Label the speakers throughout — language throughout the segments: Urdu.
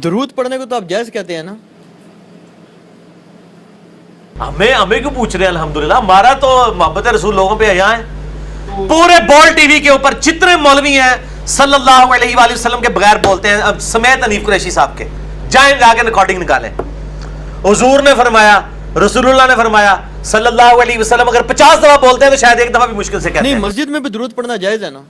Speaker 1: درود پڑھنے کو تو آپ جائز کہتے ہیں نا؟
Speaker 2: ہمیں کیوں پوچھ رہے ہیں؟ الحمدللہ ہمارا تو محبت رسول لوگوں پہ حیا ہے. پورے بال ٹی وی کے اوپر جتنے مولوی ہیں صلی اللہ علیہ وآلہ وسلم کے بغیر بولتے ہیں، اب سمیت حنیف قریشی صاحب کے، جائیں جا کے ریکارڈنگ نکالیں. حضور نے فرمایا، رسول اللہ نے فرمایا صلی اللہ علیہ وسلم، اگر 50 دفعہ بولتے ہیں تو شاید ایک دفعہ بھی مشکل سے کہتے ہیں.
Speaker 1: نہیں، مسجد میں بھی درود پڑھنا جائز ہے نا؟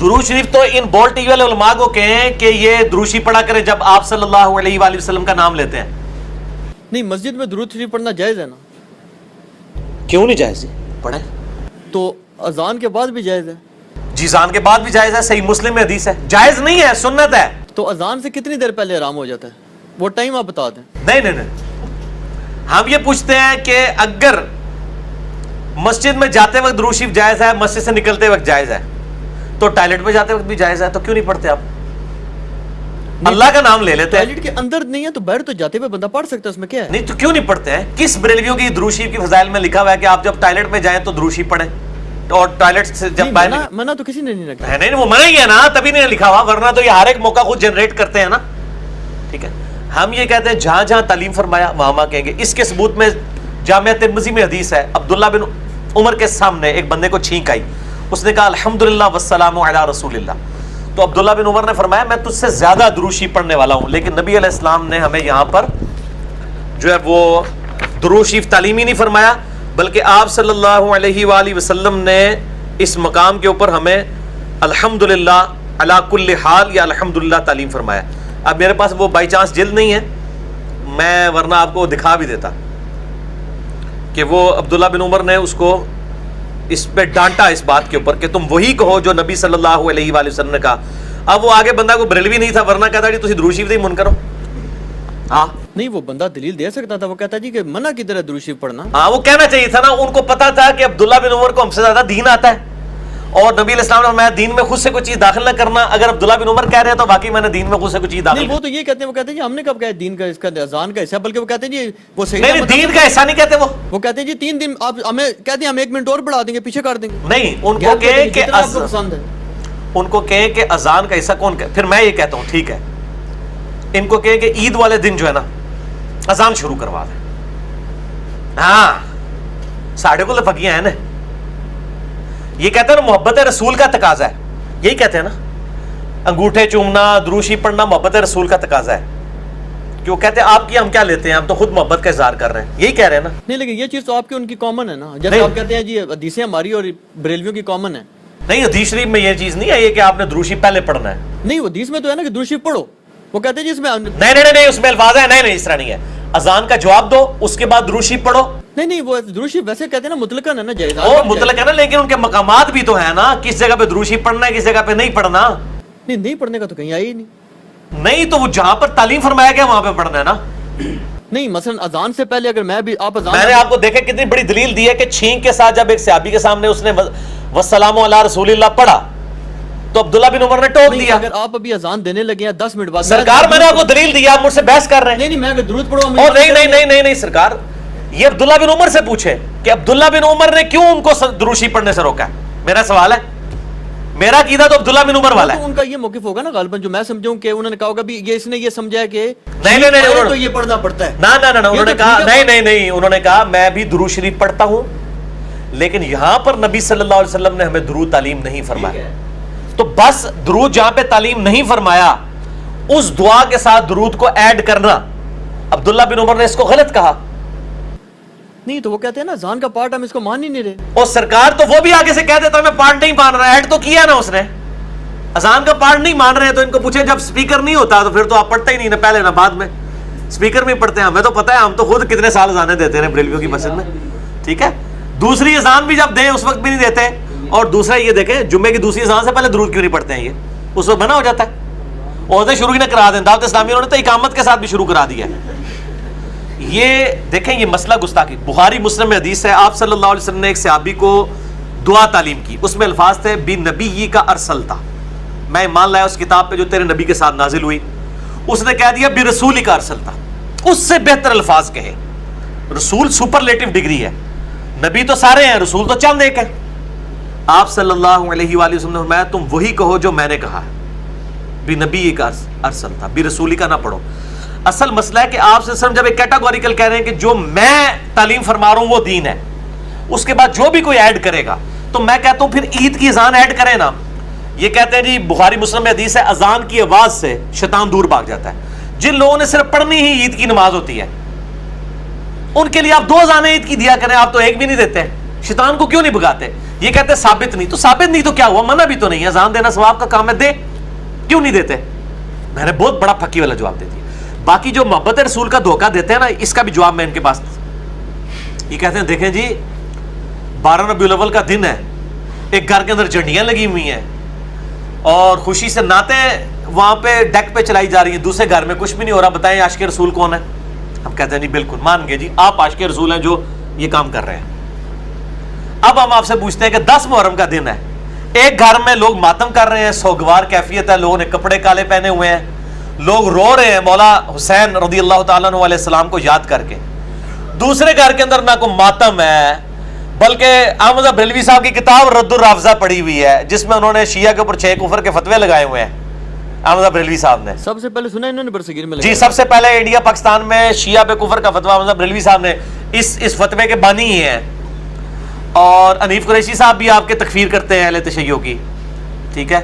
Speaker 2: درود شریف تو ان بال ٹی وی والے علماء کو کہیں کہ یہ دروشی پڑھا کرے جب آپ صلی اللہ علیہ وآلہ وسلم کا نام لیتے ہیں.
Speaker 1: نہیں، مسجد میں درود شریف پڑھنا جائز ہے نا؟
Speaker 2: کیوں نہیں جائز؟ پڑھیں.
Speaker 1: تو اذان کے بعد بھی جائز ہے؟
Speaker 2: جی اذان کے بعد بھی جائز ہے، صحیح مسلم میں حدیث ہے. جائز نہیں ہے، سنت ہے.
Speaker 1: تو اذان سے کتنی دیر پہلے حرام ہو جاتا ہے؟ وہ ٹائم آپ بتا دیں.
Speaker 2: نہیں، ہم یہ پوچھتے ہیں کہ اگر مسجد میں جاتے وقت درود شریف جائز ہے، مسجد سے نکلتے وقت جائز ہے، تو ٹائلٹ میں جاتے وقت بھی جائز ہے، تو کیوں نہیں پڑھتے آپ؟ اللہ کا نام لے لیتے ہیں.
Speaker 1: ٹائلٹ کے اندر نہیں ہے تو باہر تو جاتے ہوئے بندہ پڑھ سکتا ہے، اس میں کیا ہے؟
Speaker 2: نہیں تو کیوں نہیں پڑھتے ہیں؟ کس بریلویوں کی درود شریف کی فضائل میں لکھا ہوا ہے کہ آپ جب ٹائلٹ میں جائیں تو درود شریف پڑھیں، اور ٹائلٹ سے جب باہر
Speaker 1: منع تو کسی نے نہیں رکھا.
Speaker 2: نہیں، وہ منع ہی ہے نا، تبھی نہیں لکھا ہوا، ورنہ تو یہ ہر ایک موقع خود جنریٹ کرتے ہیں نا. ٹھیک ہے، ہم یہ کہتے ہیں جہاں جہاں تعلیم فرمایا وہاں کہیں گے. اس کے ثبوت میں جامعہ ترمذی میں حدیث ہے، عبداللہ بن عمر کے سامنے ایک بندے کو چھینک آئی، اس نے کہا الحمدللہ والسلام علی رسول اللہ. تو عبداللہ بن عمر نے فرمایا میں تجھ سے زیادہ درود شریف پڑھنے والا ہوں، لیکن نبی علیہ السلام نے ہمیں یہاں پر جو ہے وہ درود شریف تعلیمی نہیں فرمایا، بلکہ آپ صلی اللہ علیہ وآلہ وسلم نے اس مقام کے اوپر ہمیں الحمدللہ علی کل حال یا الحمدللہ تعلیم فرمایا. اب میرے پاس وہ بائی چانس جلد نہیں ہے، میں ورنہ آپ کو دکھا بھی دیتا کہ وہ عبداللہ بن عمر نے اس کو اس پہ ڈانٹا اس بات کے اوپر کہ تم وہی کہو جو نبی صلی اللہ علیہ وآلہ وسلم نے کہا. اب وہ آگے بندہ کو بریلوی نہیں تھا، ورنہ کہتا جی تسی درود شریف دی من کرو. ہاں
Speaker 1: نہیں، وہ بندہ دلیل دے سکتا تھا، وہ کہتا جی کہ منع کدھر ہے درود شریف پڑھنا.
Speaker 2: ہاں وہ کہنا چاہیے تھا نا، ان کو پتا تھا کہ عبداللہ بن عمر کو ہم سے زیادہ دین آتا ہے، اور نبی علیہ السلام نے فرمایا دین میں خود سے کوئی چیز داخل نہ کرنا. اگر عبداللہ بن عمر کہہ رہے ہیں تو واقعی میں نے دین میں خود سے کوئی چیز داخل
Speaker 1: نہیں، وہ تو یہ کہتے ہیں، وہ کہتے ہیں جی ہم نے کب کہا دین کا اس کا اذان کا حصہ، بلکہ وہ کہتے ہیں جی وہ صحیح
Speaker 2: نہیں، دین کا حصہ نہیں کہتے.
Speaker 1: وہ کہتے ہیں جی 3 دن آپ ہمیں کہتے ہیں ہم 1 منٹ اور بڑھا دیں گے، پیچھے کر دیں گے.
Speaker 2: نہیں، ان کو کہیں کہ ان کو کہیں کہ اذان کا حصہ کون کہ، پھر میں یہ کہتا ہوں ٹھیک ہے، ان کو کہیں کہ عید والے دن جو ہے نا اذان شروع کروا دیں. ہاں ساڑھے کو لفقیاں ہیں نا، یہ کہتے ہیں نا محبت رسول کا تقاضا ہے، یہی کہتے ہیں نا، انگوٹھے چومنا درود شریف پڑھنا محبت رسول کا تقاضا ہے. کیوں کہتے ہیں آپ کی ہم کیا لیتے ہیں، ہم تو خود محبت کا اظہار کر رہے ہیں، یہی کہہ رہے ہیں نا.
Speaker 1: نہیں، لیکن یہ چیز تو آپ کی ان کی کامن ہے نا، جیسے آپ کہتے ہیں جی حدیثیں ہماری اور بریلویوں کی کامن ہے.
Speaker 2: نہیں، حدیث شریف میں یہ چیز نہیں ہے یہ کہ آپ نے درود شریف پہلے پڑھنا ہے.
Speaker 1: نہیں، وہ حدیث میں تو ہے نا کہ درود شریف پڑھو، وہ کہتے ہیں جی اس میں
Speaker 2: نہیں اس میں الفاظ ہے، نہیں اس طرح نہیں ہے. اذان کا جواب دو، اس کے بعد درود شریف پڑھو.
Speaker 1: نہیں، وہ درود شریف ویسے کہتے ہیں نا مطلقاً ہے نا، جائز
Speaker 2: وہ مطلق ہے نا، لیکن ان کے مقامات بھی تو ہیں نا، کس جگہ پہ درود شریف پڑھنا ہے، کس جگہ پہ نہیں پڑھنا.
Speaker 1: نہیں پڑھنے کا تو کہیں آئی ہی
Speaker 2: نہیں، تو وہ جہاں پر تعلیم فرمایا گیا وہاں پہ پڑھنا ہے نا.
Speaker 1: نہیں، مثلا اذان سے پہلے اگر میں بھی آپ
Speaker 2: میں نے آپ کو دیکھا کتنی بڑی دلیل دی ہے کہ چھینک کے ساتھ جب ایک صحابی کے سامنے اس نے والسلام علی رسول اللہ پڑھا تو عبداللہ بن عمر نے ٹوک دیا.
Speaker 1: اگر آپ ابھی اذان دینے لگے ہیں 10 منٹ بعد
Speaker 2: سرکار میں نے آپ کو دلیل دی، آپ مجھ سے بحث کر رہے ہیں.
Speaker 1: نہیں، میں اگر درود پڑھوں
Speaker 2: نہیں سرکار، یہ عبداللہ بن عمر سے پوچھے کہ عبداللہ بن عمر نے کیوں ان کو درود شریف پڑھنے سے روکا ہے. میرا سوال ہے، میرا عقیدہ تو عبداللہ بن عمر والا ہے.
Speaker 1: ان کا یہ موقف ہوگا نا غالباً، جو میں سمجھوں کہ انہوں نے کہا ہوگا بھی یہ اس نے یہ سمجھا کہ
Speaker 2: نہیں
Speaker 1: تو یہ پڑھنا پڑتا ہے.
Speaker 2: نہ انہوں نے کہا نہیں انہوں نے کہا میں بھی درود شریف پڑھتا ہوں، لیکن یہاں پر نبی صلی اللہ علیہ وسلم نے ہمیں درود تعلیم نہیں فرمایا. تو بس درود جہاں پہ تعلیم نہیں فرمایا اس دعا کے ساتھ درود کو ایڈ کرنا، عبداللہ بن عمر نے اس کو غلط کہا.
Speaker 1: نہیں تو وہ کہتے ہیں نا اذان کا پارٹ ہم اس کو مان ہی نہیں رہے.
Speaker 2: اور سرکار تو وہ بھی آگے سے کہہ دیتا میں پارٹ نہیں مان رہا، ایڈ تو کیا نا اس نے، اذان کا پارٹ نہیں مان رہے. تو ان کو پوچھے جب سپیکر نہیں ہوتا تو پھر تو آپ پڑھتے ہی نہیں، نہ پہلے نہ بعد میں، سپیکر میں پڑھتے ہیں. ہمیں تو پتہ ہے، ہم تو خود کتنے سال اذانیں دیتے ہیں بریلویوں کی مسجد میں. ٹھیک ہے، دوسری اذان بھی جب دیں اس وقت بھی نہیں دیتے. اور دوسرا یہ دیکھیں جمعے کی دوسری اذان سے پہلے درود کیوں نہیں پڑھتے ہیں، یہ اس وقت بنا ہو جاتا ہے. اور شروع ہی نہ کرا دیں، دعوت اسلامی انہوں نے تو اقامت کے ساتھ بھی شروع کرا دیا ہے. یہ دیکھیں یہ مسئلہ گستاخی. بخاری مسلم میں حدیث ہے، آپ صلی اللہ علیہ وسلم نے ایک صحابی کو دعا تعلیم کی، اس میں الفاظ تھے بنبی کا ارسلتا، میں ایمان لایا اس کتاب پہ جو تیرے نبی کے ساتھ نازل ہوئی. اس نے کہہ دیا برسولی کا ارسلتا، اس سے بہتر الفاظ کہے. رسول سپرلیٹو ڈگری ہے، نبی تو سارے ہیں، رسول تو چند ایک ہے. آپ صلی اللہ علیہ وآلہ وسلم نے فرمایا تم وہی کہو جو میں نے کہا ہے. بھی نبی کا ارسل تھا، بھی رسولی کا نہ پڑھو. اصل مسئلہ ہے کہ آپ سے جب ایک کیٹاگوریکل کہہ رہے ہیں کہ جو میں تعلیم فرما رہا ہوں وہ دین ہے، اس کے بعد جو بھی کوئی ایڈ کرے گا، تو میں کہتا ہوں پھر عید کی اذان ایڈ کریں نا. یہ کہتے ہیں جی بخاری مسلم میں حدیث ہے اذان کی آواز سے شیطان دور بھاگ جاتا ہے. جن لوگوں نے صرف پڑھنی ہی عید کی نماز ہوتی ہے ان کے لیے آپ 2 اذانیں عید کی دیا کریں، آپ تو ایک بھی نہیں دیتے. شیطان کو کیوں نہیں بھگاتے؟ یہ کہتے ہیں ثابت نہیں، تو ثابت نہیں تو کیا ہوا؟ منع بھی تو نہیں ہے، اذان دینا ثواب کا کام ہے، دے. کیوں نہیں دیتے؟ میں نے بہت بڑا پھکی والا جواب دے دیا. باقی جو محبت رسول کا دھوکہ دیتے ہیں نا، اس کا بھی جواب میں ان کے پاس. یہ کہتے ہیں دیکھیں جی 12 ربیع الاول کا دن ہے، ایک گھر کے اندر جھنڈیاں لگی ہوئی ہیں اور خوشی سے نعتیں وہاں پہ ڈیک پہ چلائی جا رہی ہیں، دوسرے گھر میں کچھ بھی نہیں ہو رہا، بتائیں عاشق رسول کون ہے؟ ہم کہتے ہیں نہیں بالکل مان گئے جی، آپ عاشق رسول ہیں جو یہ کام کر رہے ہیں. اب ہم آپ سے پوچھتے ہیں کہ 10 محرم کا دن ہے، ایک گھر میں لوگ ماتم کر رہے ہیں، سوگوار کیفیت ہے، لوگوں نے کپڑے کالے پہنے ہوئے ہیں، لوگ رو رہے ہیں مولا حسین رضی اللہ تعالیٰ عنہ علیہ السلام کو یاد کر کے. دوسرے گھر کے اندر نہ کوئی ماتم ہے، بلکہ احمد بریلوی صاحب کی کتاب رد الرافضہ پڑھی ہوئی ہے جس میں انہوں نے شیعہ کے اوپر 6 کفر کے فتوے لگائے ہوئے ہیں. احمد بریلوی صاحب نے
Speaker 1: سب سے پہلے سنا انہوں نے برصغیر میں
Speaker 2: جی، سب سے پہلے انڈیا پاکستان میں شیعہ پہ کفر کا فتویٰ احمد بریلوی صاحب نے اس فتوے کے بانی ہی ہیں. اور حنیف قریشی صاحب بھی آپ کے تکفیر کرتے ہیں اہل تشیع کی. ٹھیک ہے،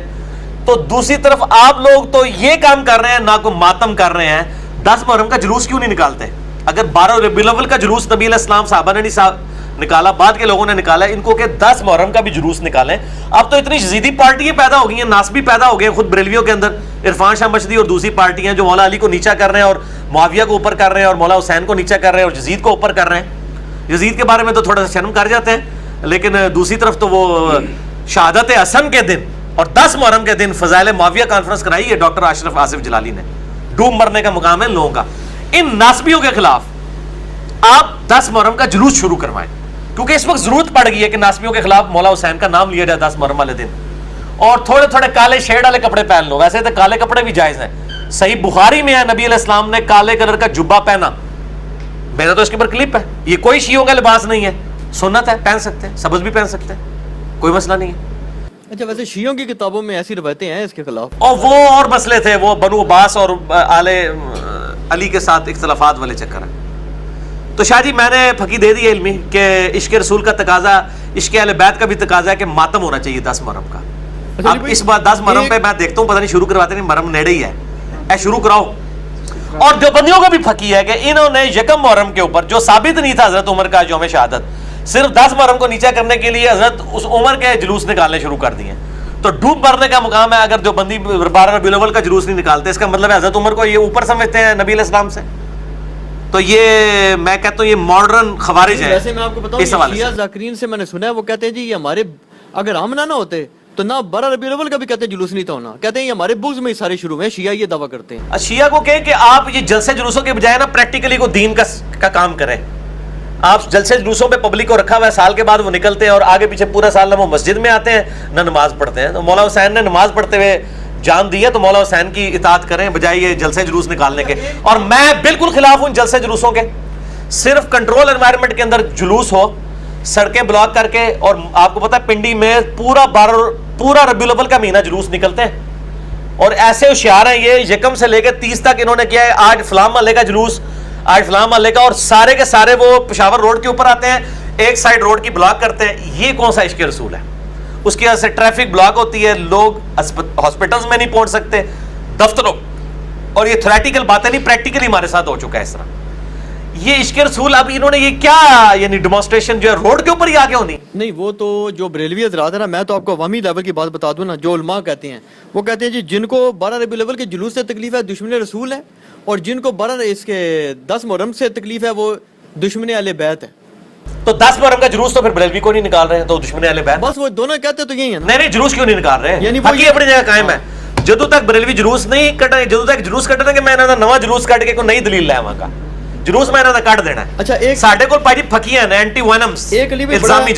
Speaker 2: تو دوسری طرف آپ لوگ تو یہ کام کر رہے ہیں، نہ کو ماتم کر رہے ہیں. 10 محرم کا جلوس کیوں نہیں نکالتے؟ اگر 12 ربیع الاول کا جلوس نبی علیہ السلام صحابہ نے نہیں نکالا، بعد کے لوگوں نے نکالا، ان کو کہ 10 محرم کا بھی جلوس نکالیں. اب تو اتنی یزیدی پارٹیاں پیدا ہو گئی ہیں، ناسبی پیدا ہو گئے ہیں خود بریلویوں کے اندر، عرفان شاہ مشدی اور دوسری پارٹیاں جو مولا علی کو نیچا کر رہے ہیں اور معاویہ کو اوپر کر رہے ہیں اور مولا حسین کو نیچا کر رہے ہیں اور یزید کو اوپر کر رہے ہیں. یزید کے بارے میں تو تھوڑا سا شرم کر جاتے ہیں، لیکن دوسری طرف تو وہ شہادت حسن کے دن اور 10 محرم کے دن فضائل معاویہ کانفرنس کرائی ہے ڈاکٹر اشرف آصف جلالی نے. ڈوب مرنے کا مقام ہے ان لوگوں کا. ان ناسبیوں کے خلاف آپ 10 محرم کا جلوس شروع کروائیں، کیونکہ اس وقت ضرورت پڑ گئی ہے کہ ناسبیوں کے خلاف مولا حسین کا نام لیا جائے 10 محرم والے دن. اور تھوڑے تھوڑے کالے شیڈ والے کپڑے پہن لو. ویسے تو کالے کپڑے بھی جائز ہیں، صحیح بخاری میں ہے نبی علیہ السلام نے کالے کلر کا جبہ پہنا. میرا تو اس کے اوپر کلپ ہے. یہ کوئی شیعوں کا لباس نہیں ہے، سنت ہے، پہن سکتے ہیں، سبز بھی پہن سکتے ہیں، کوئی مسئلہ نہیں ہے.
Speaker 1: اچھا ویسے شیعوں کی کتابوں میں ایسی روایتیں ہیں اس کے خلاف؟
Speaker 2: اور وہ اور مسئلے تھے، وہ بنو عباس اور آل علی کے ساتھ اختلافات والے چکر ہیں. تو شاہ جی میں نے پھکی دے دی علمی کہ عشق رسول کا تقاضا، عشق اہل بیت کا بھی تقاضا ہے کہ ماتم ہونا چاہیے 10 محرم کا. اب اس بار 10 محرم پہ میں دیکھتا ہوں پتہ نہیں شروع کرواتے نہیں، محرم نیڑے ہی ہے، اے شروع کراؤ. اور دیوبندیوں کا بھی پھکی ہے کہ انہوں نے یکم محرم کے اوپر جو ثابت نہیں تھا حضرت عمر کا یوم شہادت، صرف 10 محرم کو نیچا کرنے کے لیے حضرت اس عمر کے جلوس نکالنے شروع کر دیے. تو ڈوب مرنے کا مقام ہے. اگر جو بندی 12 ربیع الاول کا جلوس نہیں نکالتے، اس کا مطلب ہے حضرت عمر کو یہ اوپر سمجھتے ہیں نبی علیہ السلام سے. تو یہ میں کہتا ہوں یہ ماڈرن خوارج ہے.
Speaker 1: ویسے میں آپ کو بتاؤں شیعہ ذاکرین سے میں نے سنا ہے، وہ کہتے ہیں جی یہ ہمارے اگر ہم نہ ہوتے تو نہ 12 ربیع الاول کا بھی کہتے ہیں جلوس نہیں تھا ہونا. کہتے ہیں یہ ہمارے بغض میں ہی سارے شروع ہیں. شیعہ یہ دعویٰ کرتے ہیں.
Speaker 2: شیعہ کو کہیں کہ آپ یہ جلسے جلوسوں کے بجائے نا پریکٹیکلی کو دین کا کام کریں. آپ جلسے جلوسوں پہ پبلک کو رکھا ہوا ہے، سال کے بعد وہ نکلتے ہیں اور آگے پیچھے پورا سال نہ وہ مسجد میں آتے ہیں نہ نماز پڑھتے ہیں. تو مولا حسین نے نماز پڑھتے ہوئے جان دی ہے، تو مولا حسین کی اطاعت کریں بجائے یہ جلسے جلوس نکالنے کے. اور میں بالکل خلاف ہوں جلسے جلوسوں کے. صرف کنٹرول انوائرمنٹ کے اندر جلوس ہو، سڑکیں بلاک کر کے. اور آپ کو پتا ہے پنڈی میں پورا ربیع الاول کا مہینہ جلوس نکلتے ہیں اور ایسے ہوشیار ہیں یہ یکم سے لے کے 30 تک انہوں نے کیا ہے. آج فلاں محلے کا جلوس، آج فلاں محلے کا، اور سارے کے سارے وہ پشاور روڈ کے اوپر آتے ہیں، ایک سائڈ روڈ کی بلاک کرتے ہیں. یہ کون سا عشق رسول ہے؟ اس کی وجہ سے ٹریفک بلاک ہوتی ہے، لوگ ہاسپٹلز میں نہیں پہنچ سکتے، دفتروں. اور یہ تھیوریٹیکل باتیں نہیں، پریکٹیکلی ہمارے ساتھ ہو چکا ہے اس طرح. یہ عشق رسول اب انہوں نے یہ کیا یعنی ڈیمونسٹریشن جو ہے روڈ کے اوپر ہی آگے ہونی
Speaker 1: نہیں. وہ تو جو بریلوی حضرات ہیں نا، میں تو آپ کو عوامی لیول کی بات بتا دوں نا، جو علماء کہتے ہیں وہ کہتے ہیں جی جن کو 12 ربیع الاول کے جلوس سے تکلیف ہے دشمن رسول ہے، اور جن کو 10 محرم سے تکلیف ہے وہ دشمن اہل بیت ہے.
Speaker 2: تو 10 محرم کا جلوس تو پھر بریلوی کو نہیں نکال رہے ہیں، تو دشمن اہل بیت.
Speaker 1: بس وہ دونوں کہتے تو یہی ہے نا.
Speaker 2: نہیں جلوس کیوں نہیں نکال رہے ہیں؟
Speaker 1: یعنی
Speaker 2: باقی اپنی جگہ قائم ہے. جدو تک بریلوی جلوس نہیں کٹے، جدو تک جلوس کٹنے کہ میں انہاں دا نواں جلوس کٹ کے کوئی نئی دلیل لے آواں گا. جلوس میں انہاں دا کٹ دینا ہے.
Speaker 1: اچھا ایک
Speaker 2: ساڈے کول پائی جی پھکیاں نے اینٹی وینمز
Speaker 1: ایک علی بھی
Speaker 2: الزامی